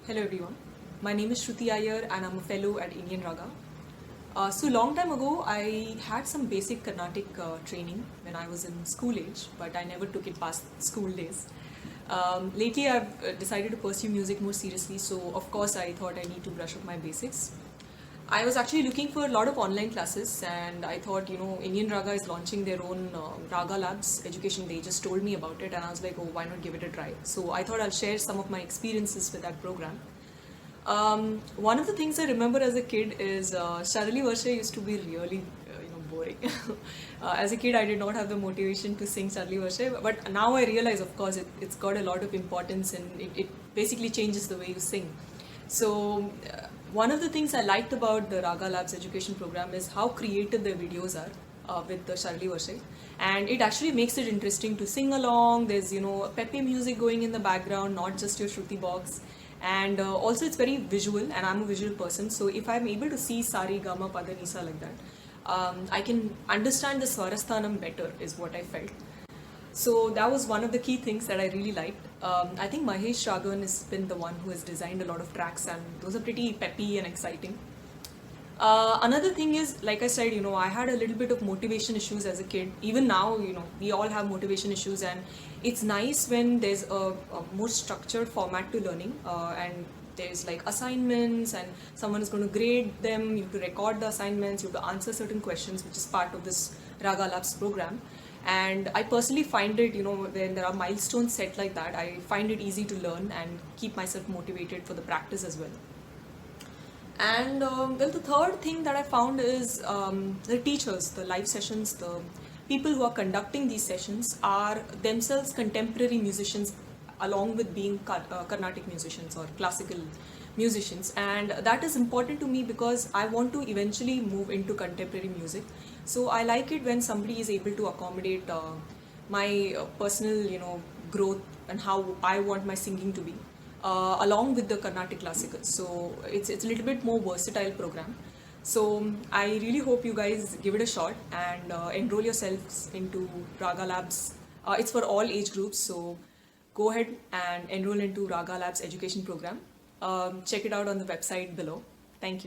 Hello everyone. My name is Shruti Iyer and I'm a fellow at Indian Raga. So long time ago, I had some basic Carnatic training when I was in school age, but I never took it past school days. Lately, I've decided to pursue music more seriously, so of course, I thought I need to brush up my basics. I was actually looking for a lot of online classes, and I thought, Indian Raga is launching their own Raga Labs education. They just told me about it, and I was like, oh, why not give it a try? So I thought I'll share some of my experiences with that program. One of the things I remember as a kid is Sharali Varsha used to be really, boring. As a kid, I did not have the motivation to sing Sharali Varsha, but now I realize, of course, it's got a lot of importance and it basically changes the way you sing. So, one of the things I liked about the Raga Labs education program is how creative their videos are with the Sharli Varshay. And it actually makes it interesting to sing along. There's, peppy music going in the background, not just your Shruti box. And also, it's very visual, and I'm a visual person. So, if I'm able to see Sari, Gama, Pada, Nisa like that, I can understand the Swarasthanam better, is what I felt. So that was one of the key things that I really liked. I think Mahesh Raghavan has been the one who has designed a lot of tracks, and those are pretty peppy and exciting. Another thing is, like I said, I had a little bit of motivation issues as a kid. Even now, we all have motivation issues, and it's nice when there's a more structured format to learning, and there's like assignments, and someone is going to grade them. You have to record the assignments, you have to answer certain questions, which is part of this Raga Labs program. And I personally find it, when there are milestones set like that, I find it easy to learn and keep myself motivated for the practice as well. And the third thing that I found is the teachers, the live sessions, the people who are conducting these sessions are themselves contemporary musicians along with being Carnatic musicians or classical musicians. And that is important to me because I want to eventually move into contemporary music. So I like it when somebody is able to accommodate my personal, growth and how I want my singing to be along with the Carnatic classicals. So it's a little bit more versatile program. So I really hope you guys give it a shot and enroll yourselves into Raga Labs. It's for all age groups, so go ahead and enroll into Raga Labs education program. Check it out on the website below. Thank you.